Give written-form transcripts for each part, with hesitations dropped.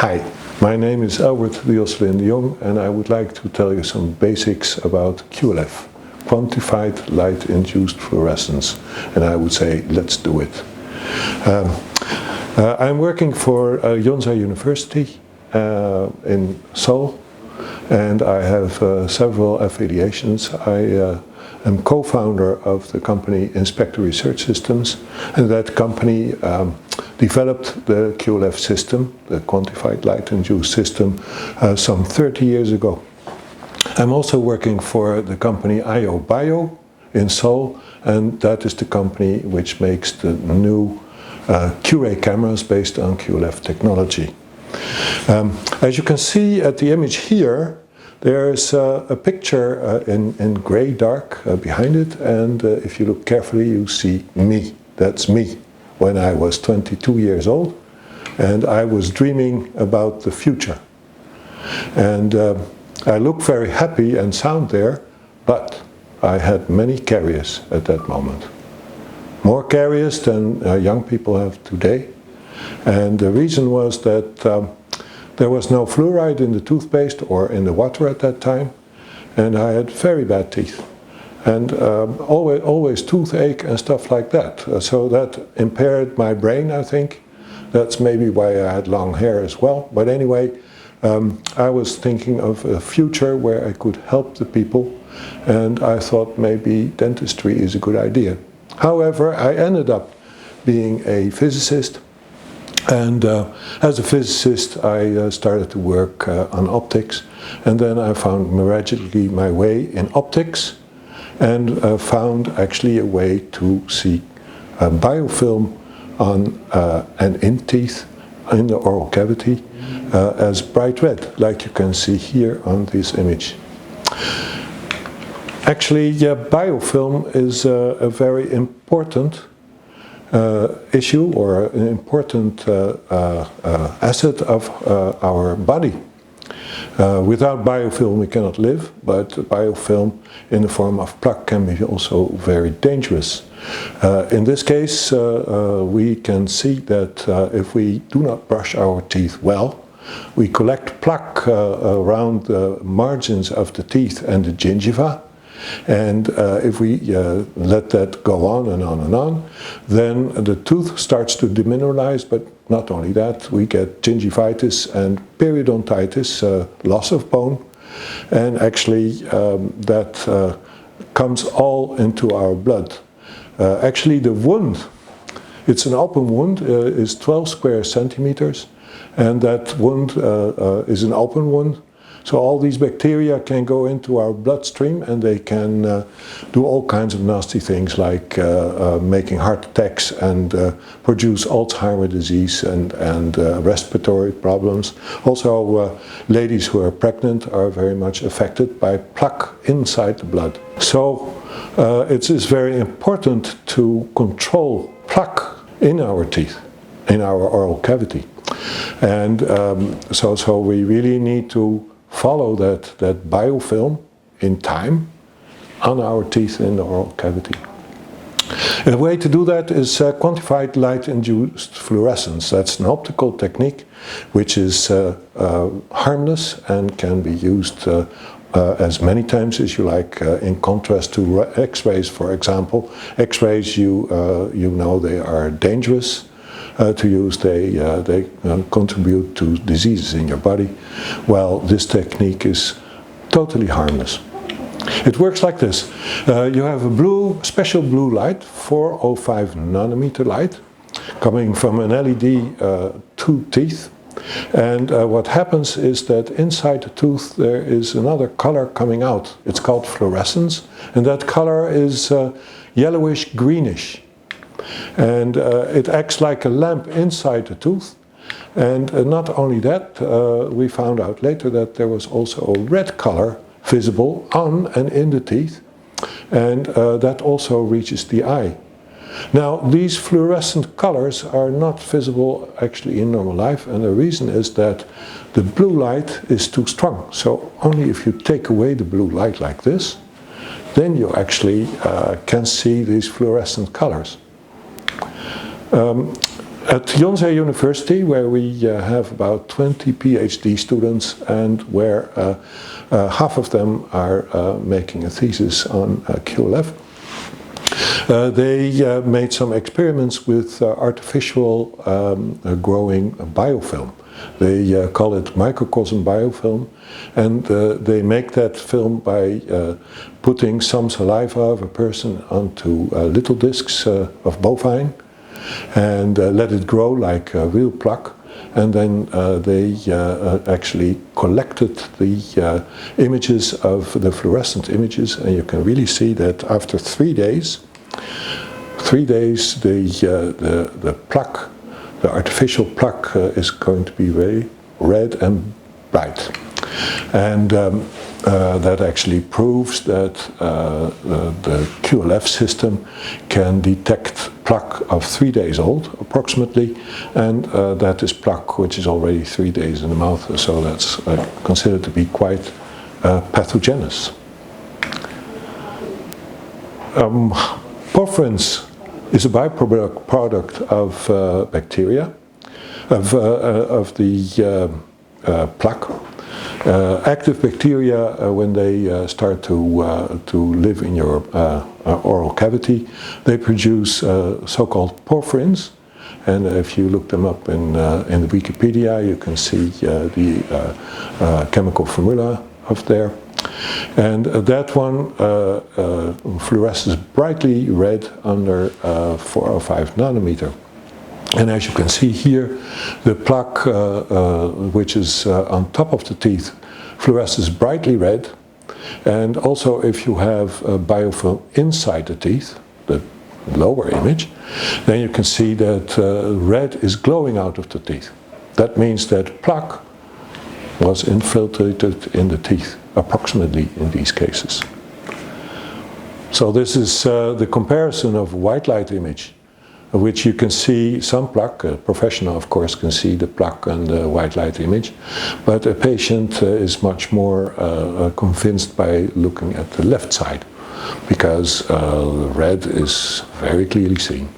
Hi, my name is Albert de Jong and I would like to tell you some basics about QLF, Quantified Light-Induced Fluorescence, and I would say let's do it. I'm working for Yonsei University in Seoul, and I have several affiliations. I am co-founder of the company Inspector Research Systems, and that company developed the QLF system, the Quantified Light-Induced system, some 30 years ago. I'm also working for the company AIOBIO in Seoul, and that is the company which makes the new Q-ray cameras based on QLF technology. As you can see at the image here, there's a picture in grey dark behind it, and if you look carefully you see me. That's me when I was 22 years old, and I was dreaming about the future. And I look very happy and sound there, but I had many caries at that moment. More caries than young people have today. And the reason was that there was no fluoride in the toothpaste or in the water at that time, and I had very bad teeth. And always toothache and stuff like that. So that impaired my brain, I think. That's maybe why I had long hair as well. But anyway, I was thinking of a future where I could help the people, and I thought maybe dentistry is a good idea. However, I ended up being a physicist, and as a physicist I started to work on optics, and then I found miraculously my way in optics, and found actually a way to see biofilm on and in teeth in the oral cavity as bright red, like you can see here on this image. Actually, biofilm is a very important issue, or an important asset of our body. Without biofilm we cannot live, but biofilm in the form of Pluck can be also very dangerous. In this case we can see that if we do not brush our teeth well, we collect plaque around the margins of the teeth and the gingiva, and if we let that go on and on and on, then the tooth starts to demineralize. But not only that, we get gingivitis and periodontitis, loss of bone, and actually that comes all into our blood. Actually the wound, it's an open wound, is 12 square centimeters, and that wound is an open wound. So all these bacteria can go into our bloodstream, and they can do all kinds of nasty things, like making heart attacks and produce Alzheimer's disease and respiratory problems. Also ladies who are pregnant are very much affected by plaque inside the blood. So it is very important to control plaque in our teeth, in our oral cavity. And so we really need to follow that biofilm in time on our teeth in the oral cavity. And the way to do that is quantified light-induced fluorescence. That's an optical technique which is harmless and can be used as many times as you like, in contrast to X-rays, for example. X-rays, you know, they are dangerous to use. They contribute to diseases in your body. Well, this technique is totally harmless. It works like this. You have a special blue light, 405 nanometer light, coming from an LED to teeth. And what happens is that inside the tooth there is another color coming out. It's called fluorescence, and that color is yellowish greenish. And it acts like a lamp inside the tooth. And not only that, we found out later that there was also a red color visible on and in the teeth, and that also reaches the eye. Now, these fluorescent colors are not visible actually in normal life, and the reason is that the blue light is too strong. So only if you take away the blue light like this, then you actually can see these fluorescent colors. At Yonsei University, where we have about 20 PhD students and where half of them are making a thesis on QLF, they made some experiments with artificial growing biofilm. They call it microcosm biofilm, and they make that film by putting some saliva of a person onto little discs of bovine and let it grow like real pluck, and then they actually collected the images of the fluorescent images, and you can really see that after 3 days, the pluck, the artificial pluck, is going to be very red and bright. And that actually proves that the QLF system can detect pluck of 3 days old, approximately, and that is pluck which is already 3 days in the mouth, so that's considered to be quite pathogenous. Porphyrins is a byproduct of bacteria, of the pluck. Active bacteria, when they start to live in your oral cavity, they produce so-called porphyrins, and if you look them up in the Wikipedia, you can see the chemical formula of there. And that one fluoresces brightly red under 4 or 5 nanometer. And as you can see here, the plaque, which is on top of the teeth, fluoresces brightly red. And also if you have a biofilm inside the teeth, the lower image, then you can see that red is glowing out of the teeth. That means that plaque was infiltrated in the teeth, approximately in these cases. So this is the comparison of white light image, which you can see some plaque. A professional, of course, can see the plaque and the white light image, but a patient is much more convinced by looking at the left side, because red is very clearly seen.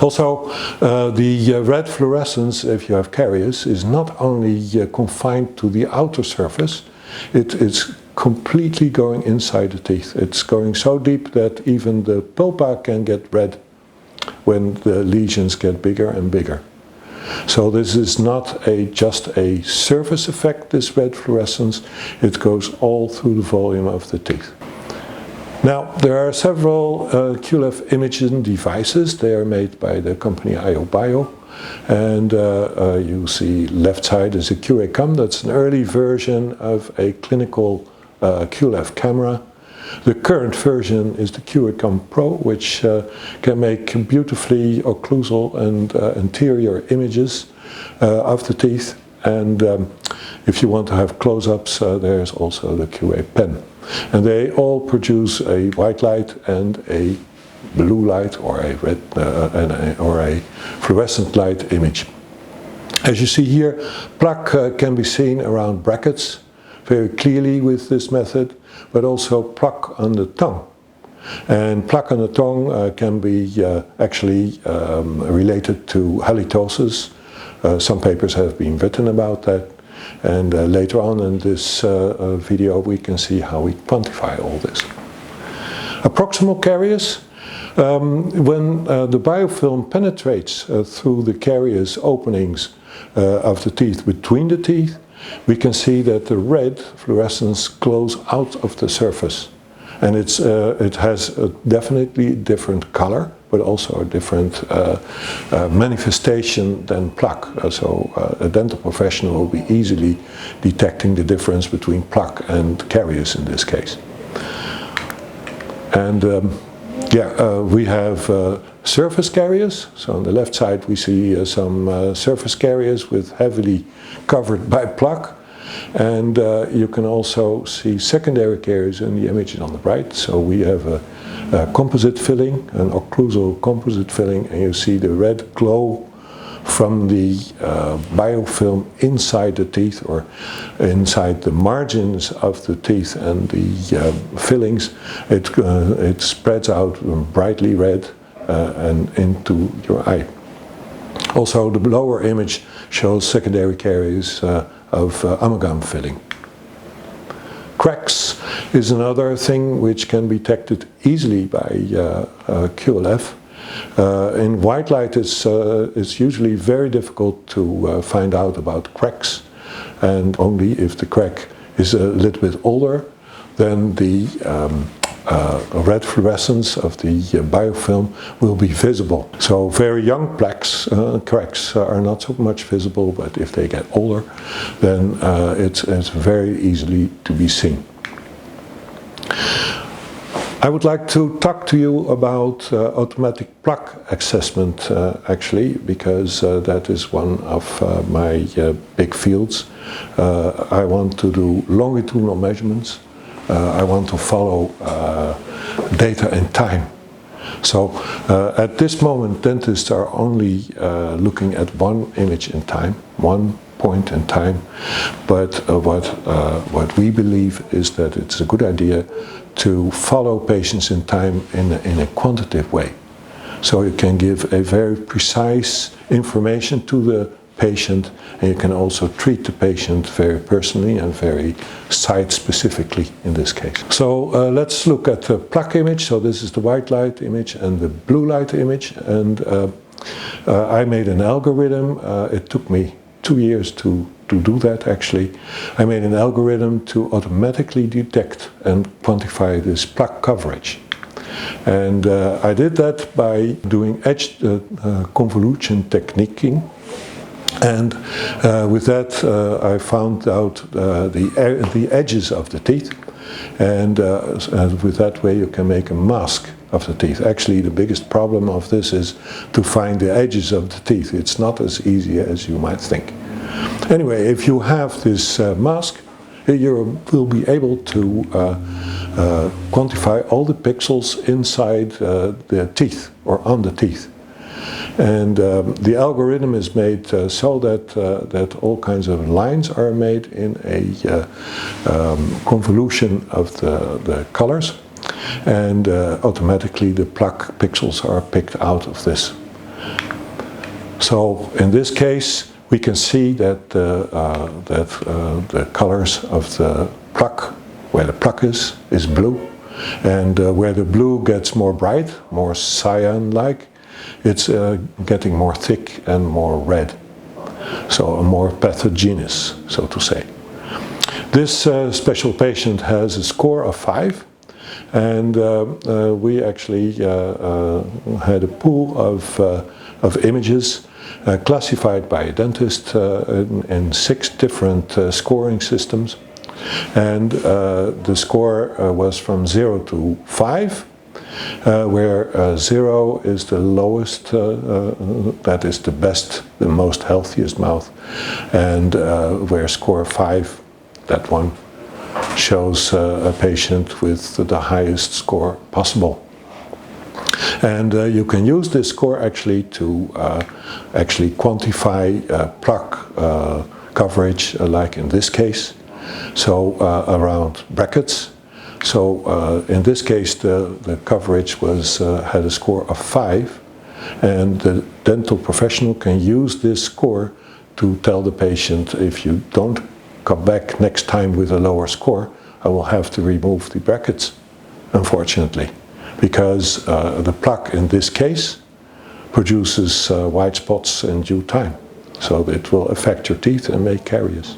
Also, the red fluorescence, if you have caries, is not only confined to the outer surface, it is completely going inside the teeth. It's going so deep that even the pulpa can get red when the lesions get bigger and bigger. So this is not just a surface effect, this red fluorescence, it goes all through the volume of the teeth. Now, there are several QLF imaging devices. They are made by the company AIOBIO, and you see left side is a QA-CAM. That's an early version of a clinical QLF camera. The current version is the QA-CAM Pro, which can make beautifully occlusal and anterior images of the teeth. And if you want to have close-ups, there's also the QA Pen. And they all produce a white light and a blue light, or a red or a fluorescent light image. As you see here, plaque can be seen around brackets very clearly with this method, but also plaque on the tongue. And plaque on the tongue can be actually related to halitosis. Some papers have been written about that. And later on in this video we can see how we quantify all this. Proximal caries, when the biofilm penetrates through the caries openings of the teeth between the teeth, we can see that the red fluorescence glows out of the surface. And it has a definitely different color, but also a different manifestation than plaque. So a dental professional will be easily detecting the difference between plaque and caries in this case. And we have surface caries. So on the left side we see some surface caries with heavily covered by plaque. And you can also see secondary caries in the images on the right. So we have a composite filling, an occlusal composite filling, and you see the red glow from the biofilm inside the teeth, or inside the margins of the teeth and the fillings. It spreads out brightly red and into your eye. Also, the lower image shows secondary caries of amalgam filling. Cracks is another thing which can be detected easily by QLF. In white light it's usually very difficult to find out about cracks, and only if the crack is a little bit older, then the red fluorescence of the biofilm will be visible. So very young cracks are not so much visible, but if they get older, then it's very easily to be seen. I would like to talk to you about automatic Pluck assessment actually, because that is one of my big fields. I want to do longitudinal measurements. I want to follow data in time. So at this moment dentists are only looking at one image in time, one point in time, but what we believe is that it's a good idea to follow patients in time in a quantitative way. So you can give a very precise information to the patient, and you can also treat the patient very personally and very site-specifically in this case. So let's look at the Pluck image. So this is the white light image and the blue light image, and I made an algorithm. It took me 2 years to do that actually. I made an algorithm to automatically detect and quantify this Pluck coverage. And I did that by doing edge convolution techniquing. And with that I found out the edges of the teeth, and with that way you can make a mask of the teeth. Actually the biggest problem of this is to find the edges of the teeth. It's not as easy as you might think. Anyway, if you have this mask, you will be able to quantify all the pixels inside the teeth or on the teeth. And the algorithm is made so that all kinds of lines are made in a convolution of the colors, and automatically the Pluck pixels are picked out of this. So in this case we can see that the colors of the Pluck, where the Pluck is blue, and where the blue gets more bright, more cyan-like, it's getting more thick and more red, so more pathogenous, so to say. This special patient has a score of 5, and we actually had a pool of images classified by a dentist in 6 different scoring systems, and the score was from 0 to 5. Where 0 is the lowest, that is the best, the most healthiest mouth, and where score 5, that one, shows a patient with the highest score possible. And you can use this score actually to actually quantify Pluck coverage, like in this case, so around brackets. So in this case the coverage was had a score of 5, and the dental professional can use this score to tell the patient, if you don't come back next time with a lower score, I will have to remove the brackets, unfortunately, because the Pluck in this case produces white spots in due time, so it will affect your teeth and make caries.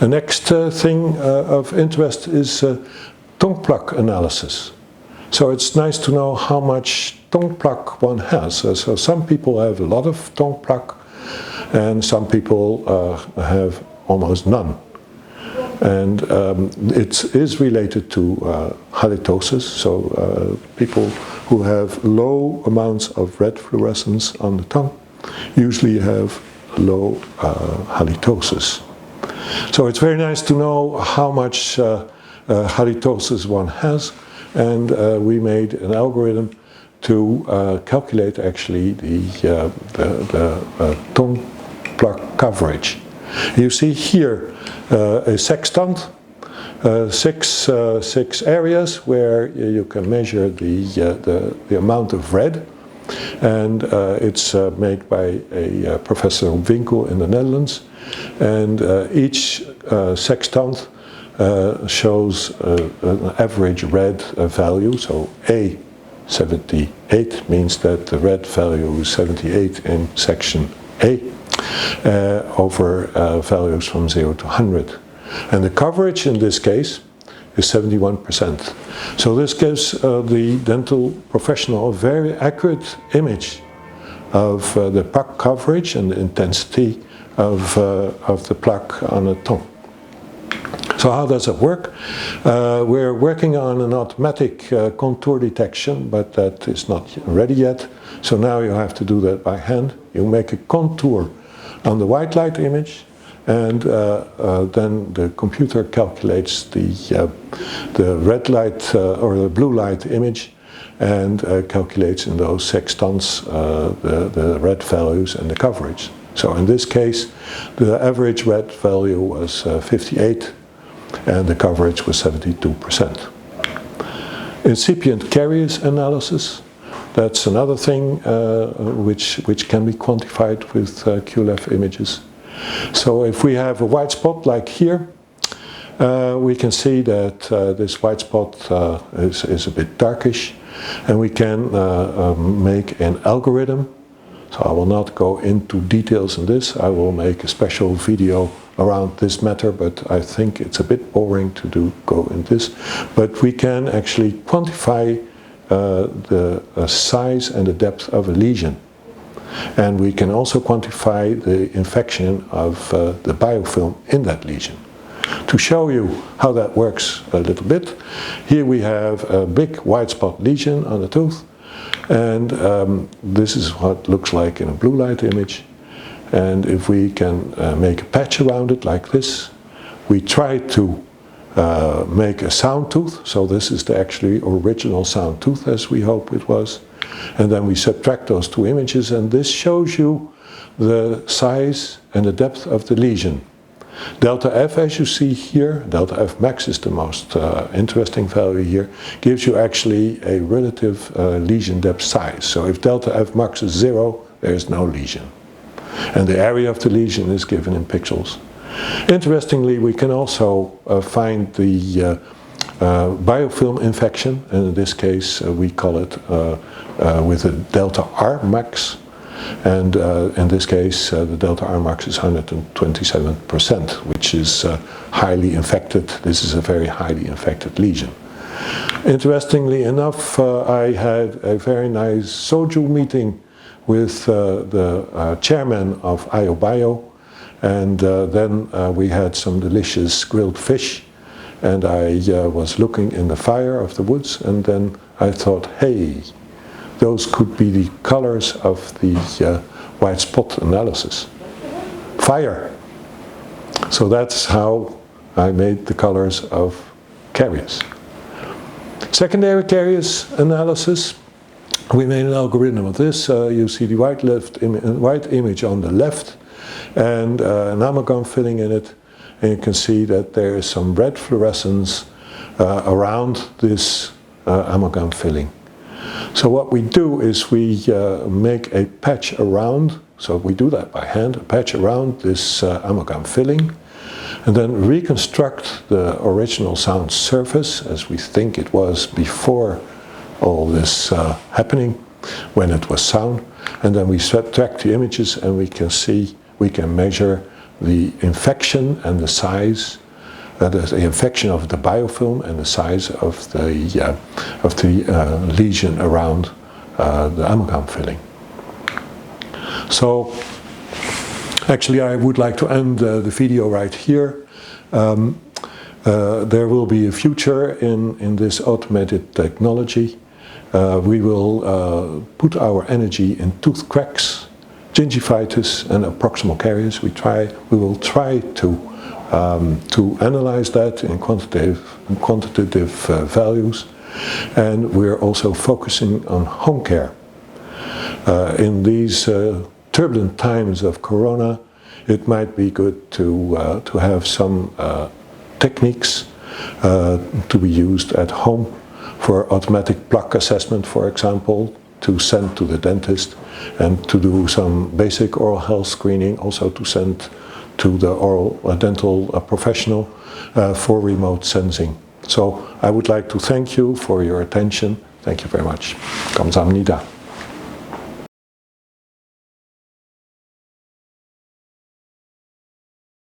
The next thing of interest is tongue plaque analysis. So it's nice to know how much tongue plaque one has. So some people have a lot of tongue plaque, and some people have almost none. And it is related to halitosis, so people who have low amounts of red fluorescence on the tongue usually have low halitosis. So it's very nice to know how much halitosis one has, and we made an algorithm to calculate actually the tongue plaque coverage. You see here a sextant, 6 areas where you can measure the amount of red, and it's made by a Professor Winkel in the Netherlands, and each sextant shows an average red value. So A 78 means that the red value is 78 in section A over values from 0 to 100. And the coverage in this case is 71%. So this gives the dental professional a very accurate image of the plaque coverage and the intensity of the plaque on the tongue. So how does it work? We're working on an automatic contour detection, but that is not ready yet. So now you have to do that by hand. You make a contour on the white light image, and then the computer calculates the red light or the blue light image, and calculates in those sextants the red values and the coverage. So in this case, the average red value was 58, and the coverage was 72%. Incipient caries analysis, that's another thing which can be quantified with QLF images. So if we have a white spot like here, we can see that this white spot is a bit darkish, and we can make an algorithm. So I will not go into details in this. I will make a special video around this matter, but I think it's a bit boring to go in this. But we can actually quantify the size and the depth of a lesion. And we can also quantify the infection of the biofilm in that lesion. To show you how that works a little bit, here we have a big white spot lesion on the tooth, and this is what it looks like in a blue light image. And if we can make a patch around it like this, we try to make a sound tooth. So this is the actually original sound tooth, as we hope it was. And then we subtract those two images, and this shows you the size and the depth of the lesion. Delta F, as you see here, delta F max is the most interesting value here, gives you actually a relative lesion depth size. So if delta F max is 0, there is no lesion. And the area of the lesion is given in pixels. Interestingly, we can also find the biofilm infection, and in this case we call it with a delta R max, and in this case the delta R max is 127%, which is highly infected. This is a very highly infected lesion. Interestingly enough, I had a very nice soju meeting with the chairman of AIOBIO, and then we had some delicious grilled fish, and I was looking in the fire of the woods, and then I thought, hey, those could be the colors of the white spot analysis. Fire! So that's how I made the colors of caries. Secondary caries analysis. We made an algorithm of this. You see the white image on the left, and an amalgam filling in it, and you can see that there is some red fluorescence around this amalgam filling. So what we do is we make a patch around, so we do that by hand, a patch around this amalgam filling, and then reconstruct the original sound surface as we think it was before all this happening, when it was sound, and then we subtract the images, and we can see, we can measure the infection and the size, the infection of the biofilm and the size of the lesion around the amalgam filling. So actually I would like to end the video right here. There will be a future in this automated technology. We will put our energy in tooth cracks, gingivitis and proximal caries. We will try to analyze that in quantitative values, and we're also focusing on home care. In these turbulent times of Corona, it might be good to have some techniques to be used at home for automatic Pluck assessment, for example, to send to the dentist, and to do some basic oral health screening, also to send to the oral dental professional for remote sensing. So I would like to thank you for your attention. Thank you very much. 감사합니다.